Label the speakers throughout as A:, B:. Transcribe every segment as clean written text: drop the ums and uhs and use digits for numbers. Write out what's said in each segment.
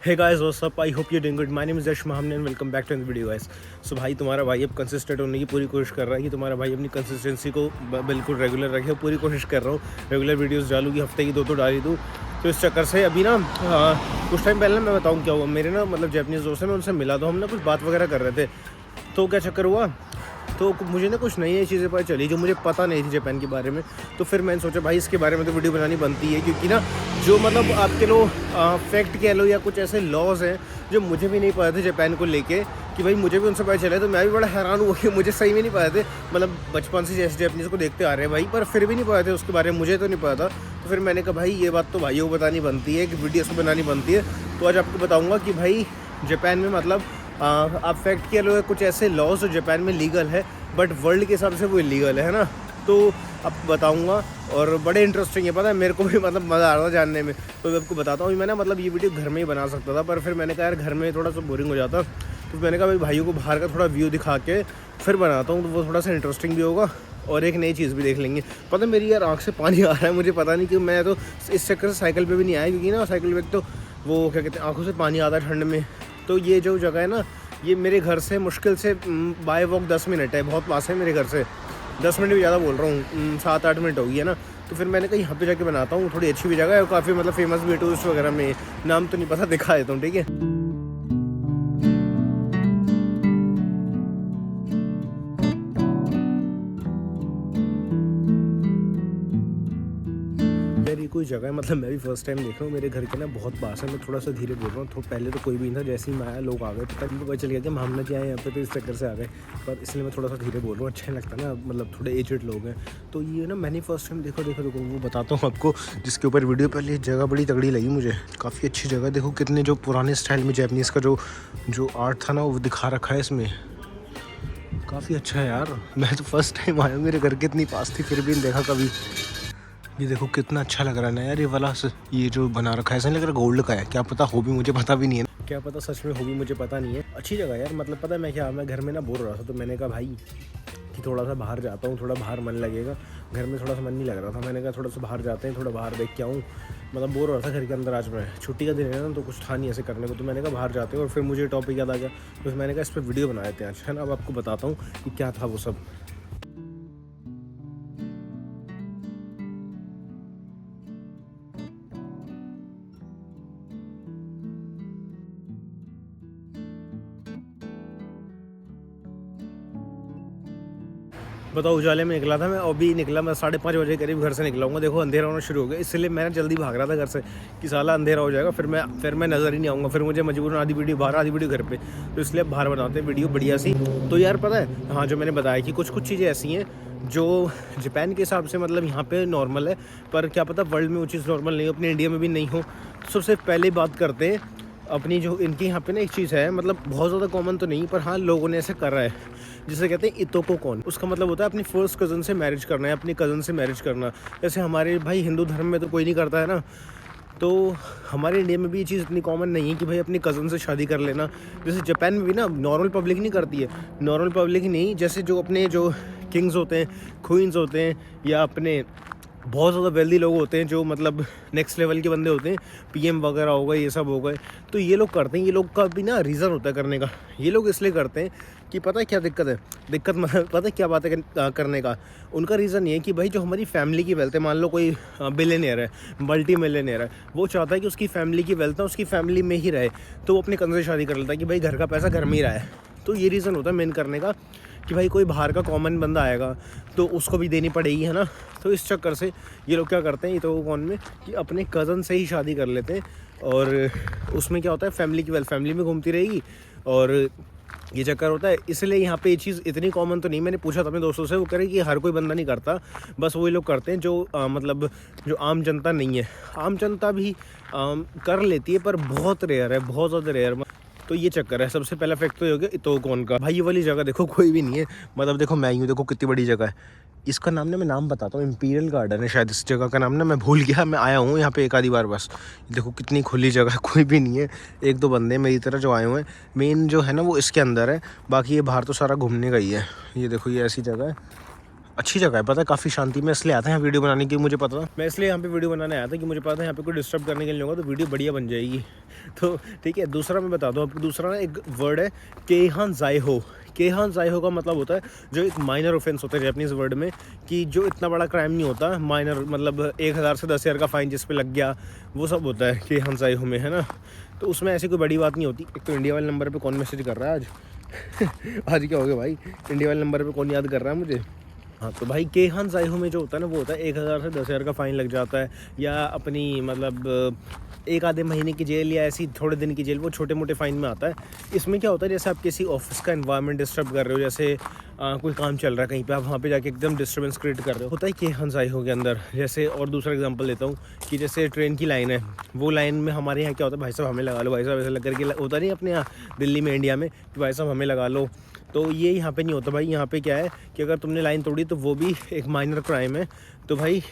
A: Hey guys what's up, I hope you doing good. My name is Yash Mahamane and welcome back to the video guys. So भाई तुम्हारा भाई अब consistent होने की पूरी कोशिश कर रहा है कि तुम्हारा भाई अपनी कंसिस्टेंसी को बिल्कुल रेगुलर रखे। पूरी कोशिश कर रहा हूँ रेगुलर वीडियोस डालूँ कि हफ्ते की दो तो डाली दूँ। तो इस चक्कर से अभी ना कुछ टाइम पहले मैं बताऊँ क्या हुआ। मेरे ना मतलब जैपनीज़ दोस्त है, मैं उनसे मिला तो हम ना कुछ बात वगैरह कर रहे थे। तो क्या चक्कर हुआ, तो मुझे ना कुछ नई नई चीज़ें पता चली जो मुझे पता नहीं थी जापान के बारे में। तो फिर मैंने सोचा भाई इसके बारे में तो वीडियो बनानी बनती है, क्योंकि ना जो मतलब आपके लो फैक्ट कह लो या कुछ ऐसे लॉज हैं जो मुझे भी नहीं पता थे जापान को लेके, कि भाई मुझे भी उनसे पता चला। तो मैं भी बड़ा हैरान हुआ कि मुझे सही में नहीं पता थे। मतलब बचपन से जैसे जापानीज़ को देखते आ रहे हैं भाई, पर फिर भी नहीं पता थे उसके बारे में, मुझे तो नहीं पता था। तो फिर मैंने कहा भाई ये बात तो भाइयों को बतानी बनती है, कि वीडियोस को बनानी बनती है। तो आज आपको बताऊँगा कि भाई जापान में मतलब आप फैक्ट कह लो कुछ ऐसे लॉज जो जापान में लीगल है बट वर्ल्ड के हिसाब से वो इलीगल है ना। तो आपको बताऊंगा और बड़े इंटरेस्टिंग है, पता है मेरे को भी मतलब मज़ा आ रहा था जानने में। तो मैं आपको बताता हूँ। मैं ना मतलब ये वीडियो घर में ही बना सकता था, पर फिर मैंने कहा यार घर में थोड़ा सा बोरिंग हो जाता। तो मैंने कहा भाई भाइयों को बाहर का थोड़ा व्यू दिखा के फिर बनाता हूँ, तो वो थोड़ा सा इंटरेस्टिंग भी होगा और एक नई चीज़ भी देख लेंगे। पता है मेरी यार आँख से पानी आ रहा है, मुझे पता नहीं क्यों। मैं तो इस चक्कर से साइकिल पर भी नहीं आया, क्योंकि ना साइकिल पर तो वो क्या कहते हैं आँखों से पानी आता है ठंड में। तो ये जो जगह है ना, ये मेरे घर से मुश्किल से बाय वॉक 10 मिनट है, बहुत पास है मेरे घर से। 10 मिनट भी ज़्यादा बोल रहा हूँ, 7-8 मिनट हो गई है ना। तो फिर मैंने कहा यहाँ पे जाके बनाता हूँ, थोड़ी अच्छी भी जगह है और काफ़ी मतलब फेमस भी है टूरिस्ट वगैरह में। नाम तो नहीं पता, दिखा देता हूँ, ठीक है। यार ये कोई जगह है, मतलब मैं भी फर्स्ट टाइम देख रहा हूँ। मेरे घर के ना बहुत पास है, मैं थोड़ा सा धीरे बोल रहा हूँ। तो पहले तो कोई भी नहीं था, जैसे ही मैं आया लोग आ गए, तो तब मुझे पता चल गया कि हम हमने क्या है यहाँ पे, तो इस चक्कर से आ गए। पर इसलिए मैं थोड़ा सा धीरे बोल रहा हूँ, अच्छा नहीं लगता ना, मतलब थोड़े एजड लोग हैं। तो ये ना मैंने फर्स्ट टाइम देखो वो बताता हूँ आपको, जिसके ऊपर वीडियो पहले जगह बड़ी तगड़ी लगी मुझे, काफ़ी अच्छी जगह। देखो कितने जो पुराने स्टाइल में जैपनीज़ का जो आर्ट था ना वो दिखा रखा है इसमें, काफ़ी अच्छा है यार। मैं तो फर्स्ट टाइम आया, मेरे घर के इतनी पास थी फिर भी नहीं देखा कभी। ये देखो कितना अच्छा लग रहा है ना यार, ये वाला ये जो बना रखा है ऐसा नहीं लग रहा गोल्ड का है। क्या पता हो भी, मुझे पता भी नहीं है, क्या पता सच में हो भी, मुझे पता नहीं है। अच्छी जगह यार, मतलब पता है मैं घर में ना बोर हो रहा था, तो मैंने कहा भाई कि थोड़ा सा बाहर जाता हूँ, थोड़ा बाहर मन लगेगा। घर में थोड़ा सा मन नहीं लग रहा था, मैंने कहा थोड़ा सा बाहर जाते हैं, थोड़ा बाहर देख के आऊँ। मतलब बोर हो रहा था घर के अंदर। आज मैं छुट्टी का दिन है ना, तो कुछ था नहीं ऐसे करने को, तो मैंने कहा बाहर जाते हैं। और फिर मुझे टॉपिक याद आ गया, तो मैंने कहा इस पर वीडियो बना देते हैं आज, है ना। अब आपको बताता हूँ कि क्या था वो सब। बताओ उजाले में निकला था मैं, अभी निकला मैं 5:30 बजे करीब घर से निकला हूँ। देखो अंधेरा होना शुरू हो गया, इसलिए मैं जल्दी भाग रहा था घर से कि साला अंधेरा हो जाएगा, फिर मैं नज़र ही नहीं आऊँगा। फिर मुझे मजबूरन आधी वीडियो बाहर, आधी वीडियो घर पे, तो इसलिए बाहर बनाते हैं वीडियो बढ़िया सी। तो यार पता है, हाँ जो मैंने बताया कि कुछ चीज़ें ऐसी हैं जो जापान के हिसाब से मतलब यहाँ पे नॉर्मल है, पर क्या पता वर्ल्ड में वो चीज़ नॉर्मल नहीं हो, अपने इंडिया में भी नहीं हो। तो सबसे पहले बात करते हैं अपनी, जो इनके यहाँ पे ना एक चीज़ है, मतलब बहुत ज़्यादा कॉमन तो नहीं, पर हाँ लोगों ने ऐसे करा है, जिसे कहते हैं इतोको कौन। उसका मतलब होता है अपनी फर्स्ट कज़न से मैरिज करना है, अपनी कज़न से मैरिज करना। जैसे हमारे भाई हिंदू धर्म में तो कोई नहीं करता है ना, तो हमारे इंडिया में भी ये चीज़ इतनी कॉमन नहीं है कि भाई अपनी कज़न से शादी कर लेना। जैसे जापान में भी ना नॉर्मल पब्लिक नहीं करती है, नॉर्मल पब्लिक ही नहीं, जैसे जो अपने जो किंग्स होते हैं, क्वींस होते हैं, या अपने बहुत ज़्यादा वेल्दी लोग होते हैं, जो मतलब नेक्स्ट लेवल के बंदे होते हैं, पीएम वगैरह हो गए, ये सब हो गए, तो ये लोग करते हैं। ये लोग का भी ना रीज़न होता है करने का। ये लोग इसलिए करते हैं कि पता है क्या दिक्कत है, मतलब पता है क्या बात है करने का। उनका रीज़न ये है कि भाई जो हमारी फैमिली की वेल्थ है, मान लो कोई बिलियनियर है, मल्टी मिलियनियर है, वो चाहता है कि उसकी फैमिली की वेल्थ है उसकी फैमिली में ही रहे, तो वो अपने कज़न से शादी कर लेता है कि भाई घर का पैसा घर में ही रहा है। तो ये रीज़न होता है मेन करने का, कि भाई कोई बाहर का कॉमन बंदा आएगा तो उसको भी देनी पड़ेगी, है ना। तो इस चक्कर से ये लोग क्या करते हैं इतोको कौन में, कि अपने कज़न से ही शादी कर लेते हैं। और उसमें क्या होता है, फैमिली की वेल्थ फैमिली में घूमती रहेगी, और ये चक्कर होता है। इसलिए यहाँ पे ये चीज़ इतनी कॉमन तो नहीं। मैंने पूछा था अपने दोस्तों से, वो कह रहे कि हर कोई बंदा नहीं करता, बस वही लोग करते हैं जो मतलब जो आम जनता नहीं है। आम जनता भी कर लेती है, पर बहुत रेयर है, बहुत ज़्यादा रेयर। तो ये चक्कर है। सबसे पहला फैक्ट तो ये हो गया इतोको कौन का। भाई ये वाली जगह देखो कोई भी नहीं है, मतलब देखो मैं यूँ देखो कितनी बड़ी जगह है। इसका नाम ना मैं नाम बताता हूँ, इंपीरियल गार्डन है शायद इस जगह का नाम ना, मैं भूल गया। मैं आया हूँ यहाँ पे एक आधी बार बस। देखो कितनी खुली जगह है, कोई भी नहीं है। एक दो बंदे मेरी तरह जो आए हुए हैं, मेन जो है ना वो इसके अंदर है, बाकी ये बाहर तो सारा घूमने का ही है। ये देखो ये ऐसी जगह है, अच्छी जगह है, पता है, काफ़ी शांति में, इसलिए आता है यहाँ वीडियो बनाने की। मुझे पता था, मैं इसलिए यहाँ पे वीडियो बनाने आया था कि मुझे पता है यहाँ पे कोई डिस्टर्ब करने के लिए नहीं होगा, तो वीडियो बढ़िया बन जाएगी। तो ठीक है, दूसरा मैं बता दूँ आपको, दूसरा ना एक वर्ड है केहान जाइहो। केहान जाइहो का मतलब होता है जो एक माइनर ऑफेंस होता है जैपनीज़ वर्ड में, कि जो इतना बड़ा क्राइम नहीं होता, माइनर मतलब 1000 से 10,000 का फ़ाइन जिस पे लग गया, वो सब होता है केहान जाइहो में, है ना। तो उसमें ऐसी कोई बड़ी बात नहीं होती। एक तो इंडिया वाले नंबर पे कौन मैसेज कर रहा है आज आज क्या हो गया भाई, इंडिया वाले नंबर पे कौन याद कर रहा है मुझे। हाँ, तो भाई केहान जाइहो में जो होता है ना, वो होता है 1000 से 10,000 का फ़ाइन लग जाता है, या अपनी मतलब एक आधे महीने की जेल या ऐसी थोड़े दिन की जेल, वो छोटे मोटे फ़ाइन में आता है। इसमें क्या होता है, जैसे आप किसी ऑफिस का एनवायरनमेंट डिस्टर्ब कर रहे हो, जैसे कोई काम चल रहा है कहीं पे, आप वहाँ पे जाके एकदम डिस्टर्बेंस क्रिएट कर रहे हो, होता है केहान जाइहो के अंदर। जैसे और दूसरा एग्जांपल देता हूँ कि जैसे ट्रेन की लाइन है, वो लाइन में हमारे यहाँ क्या होता है, भाई साहब हमें लगा लो, भाई साहब ऐसे लग करके होता नहीं अपने यहाँ दिल्ली में, इंडिया में, कि भाई साहब हमें लगा लो। तो ये यहाँ पे नहीं होता भाई। यहाँ पे क्या है कि अगर तुमने लाइन तोड़ी तो वो भी एक माइनर क्राइम है, तो भाई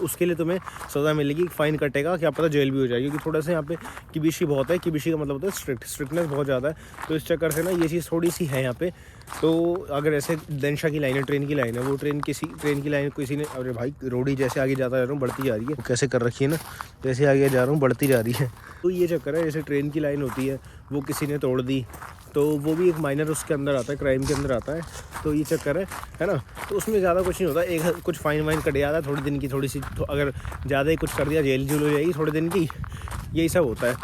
A: उसके लिए तुम्हें सज़ा मिलेगी, फ़ाइन कटेगा, क्या पता जेल भी हो जाएगी। क्योंकि थोड़ा सा यहाँ पे किबिशी बहुत है, किबिशी का मतलब होता है स्ट्रिक्टनेस बहुत ज़्यादा है। तो इस चक्कर से ना ये चीज़ थोड़ी सी है यहाँ पे। तो अगर ऐसे देनशा की लाइन है, ट्रेन की लाइन है, वो ट्रेन की लाइन किसी ने, अरे भाई रोड ही जैसे आगे जाता जा रहा हूँ बढ़ती जा रही है, कैसे कर रखी है ना, जैसे आगे जा रहा हूँ बढ़ती जा रही है। तो ये चक्कर है, जैसे ट्रेन की लाइन होती है वो किसी ने तोड़ दी, तो वो भी एक माइनर उसके अंदर आता है, क्राइम के अंदर आता है। तो ये चक्कर है ना। तो उसमें ज़्यादा कुछ नहीं होता, एक कुछ फ़ाइन वाइन कट जाता है थोड़े दिन की, थोड़ी सी तो अगर ज़्यादा ही कुछ कर दिया जेल जूल हो जाएगी थोड़े दिन की, यही सब होता है।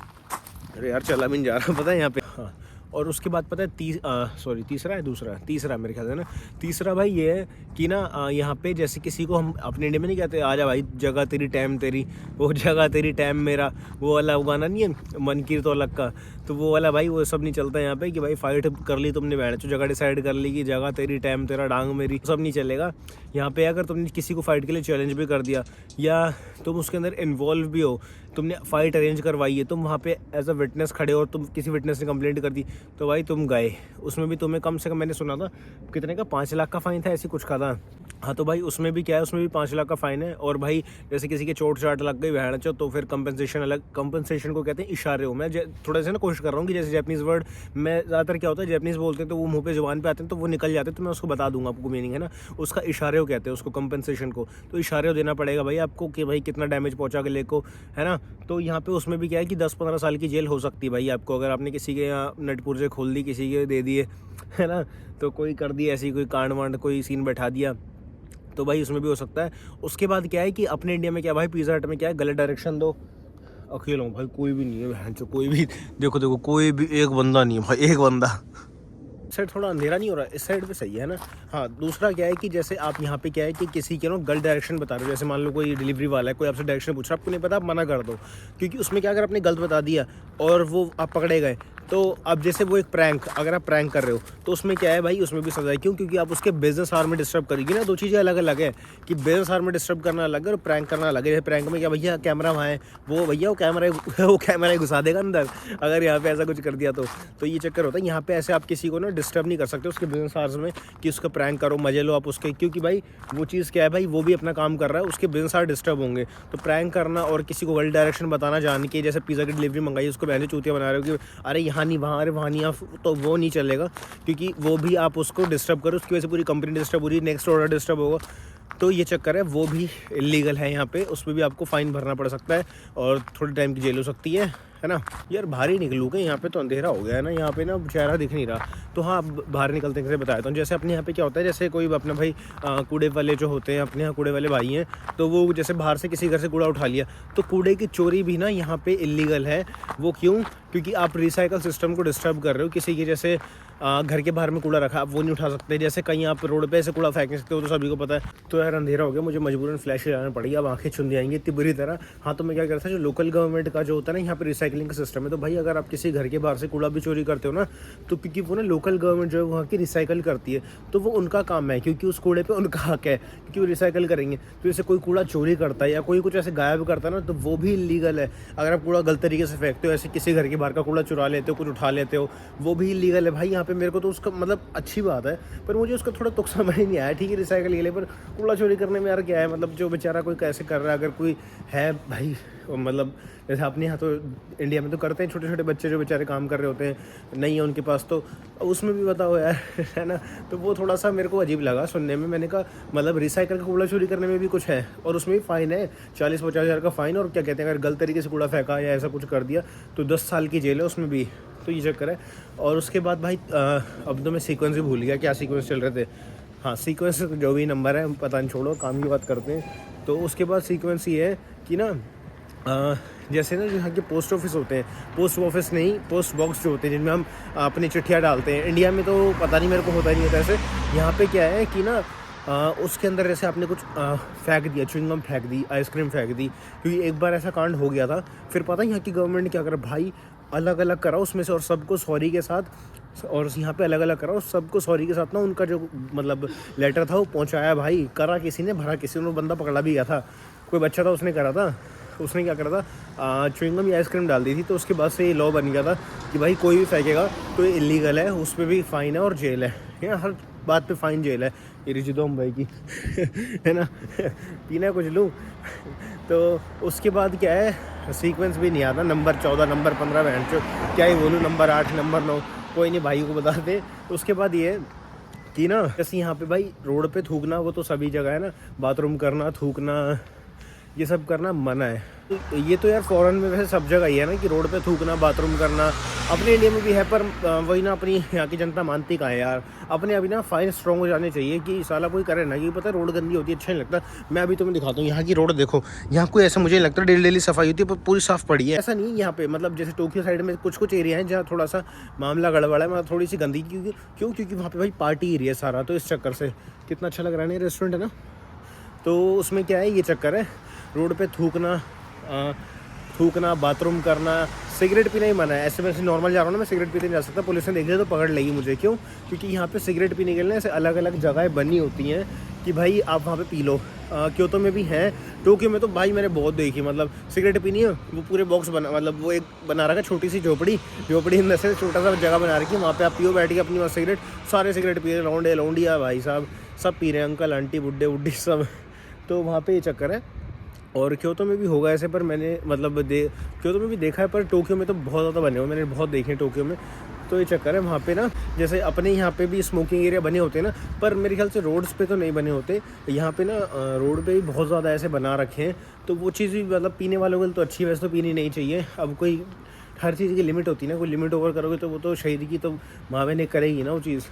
A: अरे यार चला भी नहीं जा रहा पता है यहाँ पे। हाँ, और उसके बाद पता है तीसरा मेरे ख्याल से ना, तीसरा भाई ये है कि ना यहाँ पे जैसे किसी को हम अपने इंडिया में नहीं कहते आजा भाई जगह तेरी टाइम तेरी, वो जगह तेरी टाइम मेरा, वो वाला गाना नहीं है मनकीर तो अलग का, तो वो वाला भाई वो सब नहीं चलता यहाँ पे कि भाई फाइट कर ली तुमने, बैठ जो जगह डिसाइड कर ली कि जगह तेरी टाइम तेरा डांग मेरी, सब नहीं चलेगा यहाँ पे। अगर तुमने किसी को फाइट के लिए चैलेंज भी कर दिया, या तुम उसके अंदर इन्वॉल्व भी हो, तुमने फ़ाइट अरेंज करवाई है, तुम वहाँ पे एज अ विटनेस खड़े हो, तुम किसी विटनेस ने कंप्लेंट कर दी, तो भाई तुम गए, उसमें भी तुम्हें कम से कम, मैंने सुना था कितने का 5 लाख का फ़ाइन था, ऐसी कुछ का था। हाँ, तो भाई उसमें भी क्या है, उसमें भी 5 लाख का फ़ाइन है। और भाई जैसे किसी के चोट चाट लग गई बहन चो, तो फिर कंपनसेशन अलग, कंपनसेशन को कहते हैं इशारे हो। मैं थोड़ा सा ना कोशिश कर रहा हूँ कि जैसे जैपनीज़ वर्ड मैं ज़्यादातर क्या होता है, जैपनीज़ बोलते हैं तो वो मुँह पे ज़ुबान पे आते हैं तो वो निकल जाते हैं, तो मैं उसको बता दूंगा आपको मीनिंग, है ना। उसका इशारे हो कहते हैं उसको, कंपनसेशन को। तो इशारे हो देना पड़ेगा भाई आपको कि भाई कितना डैमेज पहुँचा गले को, है ना। तो यहाँ पे उसमें भी क्या है कि 10-15 साल की जेल हो सकती है भाई आपको, अगर आपने किसी के यहाँ नट पुर्जे खोल दी, किसी के दे दिए, है ना, तो कोई कर दिया ऐसी कोई कांड वांड, कोई सीन बैठा दिया, तो भाई उसमें भी हो सकता है। उसके बाद क्या है कि अपने इंडिया में क्या भाई, पिज़्ज़ा हट में क्या है, गलत डायरेक्शन दो, अकेला हूँ भाई, कोई भी नहीं है बहन चो, कोई भी देखो कोई भी एक बंदा नहीं है भाई, एक बंदा। इस साइड थोड़ा अंधेरा नहीं हो रहा है, इस साइड पे सही है ना। हाँ, दूसरा क्या है कि जैसे आप यहाँ पे क्या है कि किसी के ना गलत डायरेक्शन बता रहे हो, जैसे मान लो कोई डिलीवरी वाला है, कोई आपसे डायरेक्शन पूछ रहा है, आपको नहीं पता, आप मना कर दो। क्योंकि उसमें क्या, अगर आपने गलत बता दिया और वो आप पकड़े गए, तो अब जैसे वो एक प्रैंक, अगर आप प्रैंक कर रहे हो तो उसमें क्या है भाई, उसमें भी सजा है। क्यों? क्योंकि आप उसके बिजनेस आवर में डिस्टर्ब करेगी ना, दो चीज़ें अलग अलग है कि बिजनेस आवर में डिस्टर्ब करना अलग है और प्रैंक करना अलग है। जैसे प्रैंक में क्या, भैया कैमरा वहाँ है, वो भैया वो कैमरा ही घुसा देगा अंदर, अगर यहाँ पे ऐसा कुछ कर दिया तो ये चक्कर होता है। यहाँ पे ऐसे आप किसी को ना डिस्टर्ब नहीं कर सकते उसके बिजनेस आवर्स में कि उसका प्रैंक करो, मजे लो आप उसके, क्योंकि भाई वो चीज़ क्या है भाई, वो भी अपना काम कर रहा है, उसके बिजनेस आवर डिस्टर्ब होंगे। तो प्रैंक करना और किसी को गलत डायरेक्शन बताना जान के, जैसे पिज़्ज़ा की डिलीवरी मंगाई, उसको बहने चूतिया बना रहे हो कि अरे यहाँ नहीं वहाँ, अरे वहाँ नहीं, तो वो नहीं चलेगा, क्योंकि वो भी आप उसको डिस्टर्ब करो, उसकी वजह से पूरी कंपनी डिस्टर्ब हो रही है, नेक्स्ट ऑर्डर डिस्टर्ब होगा। तो ये चक्कर है, वो भी इलीगल है यहाँ पे, उसमें भी आपको फ़ाइन भरना पड़ सकता है और थोड़ी टाइम की जेल हो सकती है ना। यार बाहर ही निकलूँ क्या, यहाँ पे तो अंधेरा हो गया है ना, यहाँ पे ना चेहरा दिख नहीं रहा। तो हाँ, बाहर निकलते कैसे बताता हूँ। जैसे अपने यहाँ पे क्या होता है, जैसे कोई अपना भाई कूड़े वाले जो होते हैं, अपने यहाँ कूड़े वाले भाई हैं, तो वो जैसे बाहर से किसी घर से कूड़ा उठा लिया, तो कूड़े की चोरी भी ना यहाँ पे इलीगल है। वो क्यों? क्योंकि आप रिसाइकल सिस्टम को डिस्टर्ब कर रहे हो। किसी की जैसे घर के बाहर में कूड़ा रखा, आप वो नहीं उठा सकते। जैसे कहीं आप रोड पे ऐसे कूड़ा फेंक सकते हो, तो सभी को पता है। तो यार अंधेरा हो गया, मुझे मजबूरन फ्लैश लगाना पड़ी, अब आंखें चुन जाएंगी इतनी बुरी तरह। हाँ, तो मैं क्या करता, जो लोकल गवर्नमेंट का जो होता है ना यहाँ पे रिसाइकलिंग का सिस्टम है, तो भाई अगर आप किसी घर के बाहर से कूड़ा भी चोरी करते हो ना, तो क्योंकि वो ना लोकल गवर्नमेंट जो है वहाँ की रिसाइकल करती है, तो वो उनका काम है, क्योंकि उस कूड़े पे उनका हक है, क्योंकि वो रिसाइकल करेंगे। तो जैसे कोई कूड़ा चोरी करता है या कोई कुछ ऐसे गायब करता है ना, तो वो भी इलीगल है। अगर आप कूड़ा गलत तरीके से फेंकते हो, ऐसे किसी घर के बाहर का कूड़ा चुरा लेते हो, कुछ उठा लेते हो, वो भी इलीगल है भाई यहाँ पे। मेरे को तो उसका मतलब अच्छी बात है, पर मुझे उसका थोड़ा तुक समझ नहीं आया। ठीक है रिसाइकल के लिए, पर कूड़ा चोरी करने में यार क्या है, मतलब जो बेचारा कोई कैसे कर रहा है, अगर कोई है भाई मतलब जैसे अपने यहाँ तो इंडिया में तो करते हैं, छोटे छोटे बच्चे जो बेचारे काम कर रहे होते हैं, नहीं है उनके पास, तो उसमें भी बताओ यार है ना। तो वो थोड़ा सा मेरे को अजीब लगा सुनने में। मैंने कहा मतलब रिसाइकल का कूड़ा चोरी करने में भी कुछ है, और उसमें भी फ़ाइन है 40-50 हज़ार का फ़ाइन, और क्या कहते हैं अगर गलत तरीके से कूड़ा फेंका या ऐसा कुछ कर दिया तो 10 साल की जेल है उसमें भी। तो ये चक्कर है। और उसके बाद भाई अब तो मैं सीक्वेंस भी भूल गया, क्या सीक्वेंस चल रहे थे। हाँ, सीक्वेंस जो भी नंबर है पता नहीं, छोड़ो, काम की बात करते हैं। तो उसके बाद सीक्वेंस ये है कि ना जैसे ना यहाँ के पोस्ट ऑफिस होते हैं, पोस्ट ऑफिस नहीं, पोस्ट बॉक्स जो होते हैं जिनमें हम अपनी चिट्ठियाँ डालते हैं। इंडिया में तो पता नहीं, मेरे को होता ही नहीं होता ऐसे। यहाँ पे क्या है कि ना उसके अंदर जैसे आपने कुछ फेंक दिया, च्युइंगम फेंक दी, आइसक्रीम फेंक दी, क्योंकि एक बार ऐसा कांड हो गया था। फिर पता है यहाँ की गवर्नमेंट ने क्या करा भाई, अलग अलग करा उसमें से, और सबको सॉरी के साथ, और यहाँ पे अलग अलग करा और सबको सॉरी के साथ ना उनका जो मतलब लेटर था वो पहुँचाया भाई। करा किसी ने, भरा किसी ने, बंदा पकड़ा भी गया था, कोई बच्चा था उसने करा था। उसने क्या करा था, च्युइंगम या आइसक्रीम डाल दी थी। तो उसके बाद से ये लॉ बन गया था कि भाई कोई भी फेंकेगा तो ये इलीगल है, उस पर भी फ़ाइन है और जेल है। हर बात पे फ़ाइन जेल है। ये रिजी दो भाई की है ना पीना कुछ लूँ। तो उसके बाद क्या है, सीक्वेंस भी नहीं आता, नंबर 14, नंबर 15, बहन चो क्या ही बोलूँ, नंबर 8, नंबर 9, कोई नहीं, भाई को बता दे। उसके बाद ये कि ना जैसे यहाँ पे भाई रोड पे थूकना वो तो सभी जगह है ना, बाथरूम करना, थूकना, ये सब करना मना है। ये तो यार फॉरेन में वैसे सब जगह ही है ना कि रोड पे थूकना, बाथरूम करना। अपने इंडिया में भी है, पर वही ना अपनी यहाँ की जनता मानती कहाँ है यार। अपने अभी ना फाइन स्ट्रॉन्ग हो जाने चाहिए कि साला कोई करे ना, कि पता है रोड गंदी होती है, अच्छा नहीं लगता। मैं अभी तुम्हें दिखाता हूँ यहाँ की रोड, देखो यहाँ कोई ऐसा मुझे नहीं लगता डेली सफाई होती है, पर पूरी साफ़ पड़ी है। ऐसा नहीं यहाँ पे, मतलब जैसे टोक्यो साइड में कुछ एरिया है जहाँ थोड़ा सा मामला गड़बड़ा है, मतलब थोड़ी सी गंदगी, क्योंकि वहाँ पर भाई पार्टी एरिया है सारा। तो इस चक्कर से कितना अच्छा लग रहा है ना रेस्टोरेंट है ना। तो उसमें क्या है, ये चक्कर है, रोड पे थूकना, बाथरूम करना, सिगरेट पीना ही मना है। ऐसे वैसे नॉर्मल जा रहा हूँ ना, मैं सिगरेट पीते नहीं जा सकता, पुलिस ने देख लिया तो पकड़ लेगी मुझे। क्यों? क्योंकि यहाँ पे सिगरेट पीने के लिए ऐसे अलग अलग जगहें बनी होती हैं कि भाई आप वहाँ पे पी लो। क्योतो में भी हैं, टोक्यो में तो भाई मैंने बहुत देखी, मतलब सिगरेट पीनी है वो पूरे बॉक्स बना, मतलब वो एक बना रखा छोटी सी झोपड़ी अंदर से छोटा सा जगह बना रखी है, वहाँ पे आप पियो बैठ के अपनी वहाँ सिगरेट। सारे सिगरेट पी रहे, लौंडिया भाई साहब सब पी रहे हैं, अंकल आंटी बुड्ढे सब। तो वहाँ पे ये चक्कर है। और क्योतो में भी होगा ऐसे, पर मैंने मतलब क्योतो में भी देखा है, पर टोक्यो में तो बहुत ज़्यादा बने हुए, मैंने बहुत देखे हैं टोक्यो में। तो ये चक्कर है वहाँ पे ना, जैसे अपने यहाँ पे भी स्मोकिंग एरिया बने होते हैं ना, पर मेरे ख्याल से रोड्स पे तो नहीं बने होते। यहाँ पे ना रोड पे भी बहुत ज़्यादा ऐसे बना रखे हैं। तो वो चीज़ भी मतलब पीने वालों के लिए तो अच्छी है, वैसे तो पीनी नहीं चाहिए। अब कोई हर चीज़ की लिमिट होती है ना, कोई लिमिट ओवर करोगे तो वो तो शहीद की तो मावे ने करेगी ना वो चीज़।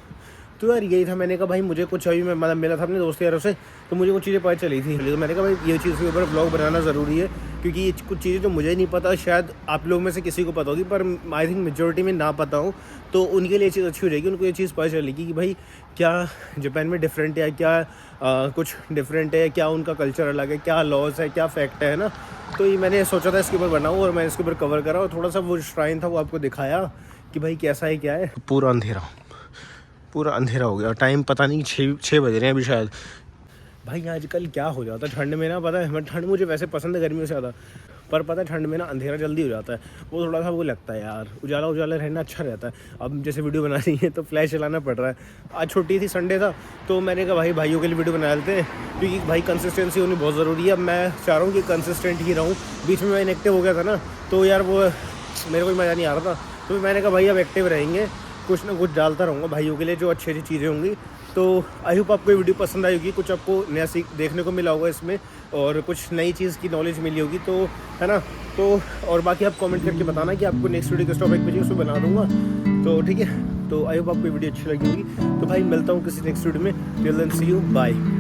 A: तो यार यही था, मैंने कहा भाई मुझे कुछ अभी मैं मतलब मिला था अपने दोस्त यारों से, तो मुझे कुछ चीज़ें पता चली थी। तो मैंने कहा भाई ये चीज़ के ऊपर ब्लॉग बनाना ज़रूरी है, क्योंकि ये कुछ चीज़ें जो मुझे नहीं पता, शायद आप लोगों में से किसी को पता होगी, पर आई थिंक मेजोरिटी में ना पता हो, तो उनके लिए ये चीज़ अच्छी हो जाएगी। उनको ये चीज़ पता चलेगी कि भाई क्या जापान में डिफरेंट है, क्या कुछ डिफरेंट है, क्या उनका कल्चर अलग है, क्या लॉज है, क्या फैक्ट है ना। तो ये मैंने सोचा था इसके ऊपर बनाऊँ, और मैंने इसके ऊपर कवर करा, और थोड़ा सा वो श्राइन था वो आपको दिखाया कि भाई कैसा है क्या है। पूरा अंधेरा हो गया, टाइम पता नहीं 6 बज रहे हैं अभी शायद। भाई आजकल क्या हो जाता है ठंड में ना, पता है ठंड मुझे वैसे पसंद है गर्मियों से ज़्यादा, पर पता है ठंड में ना अंधेरा जल्दी हो जाता है, वो थोड़ा सा वो लगता है यार, उजाला रहना अच्छा रहता है। अब जैसे वीडियो बनानी है तो फ्लैश चलाना पड़ रहा है। आज छुट्टी थी, संडे था, तो मैंने कहा भाई भाइयों के लिए वीडियो बना लेते हैं, क्योंकि भाई कंसिस्टेंसी होनी बहुत ज़रूरी है। अब मैं चाह रहा हूँ कि कंसिस्टेंट ही रहूँ। बीच में मैं इनएक्टिव हो गया था ना, तो यार वो मेरे को मज़ा नहीं आ रहा था, तो मैंने कहा भाई अब एक्टिव रहेंगे, कुछ ना कुछ डालता रहूँगा भाइयों के लिए जो अच्छी चीज़ें होंगी। तो आई होप आपको ये वीडियो पसंद आई होगी, कुछ आपको नया देखने को मिला होगा इसमें, और कुछ नई चीज़ की नॉलेज मिली होगी, तो है ना। तो और बाकी आप कमेंट करके बताना कि आपको नेक्स्ट वीडियो किस टॉपिक पे चाहिए, उसको बना दूँगा। तो ठीक है, तो आई होप आपको वीडियो अच्छी लगी होगी। तो भाई मिलता हूँ किसी नेक्स्ट वीडियो में, till then see you, bye.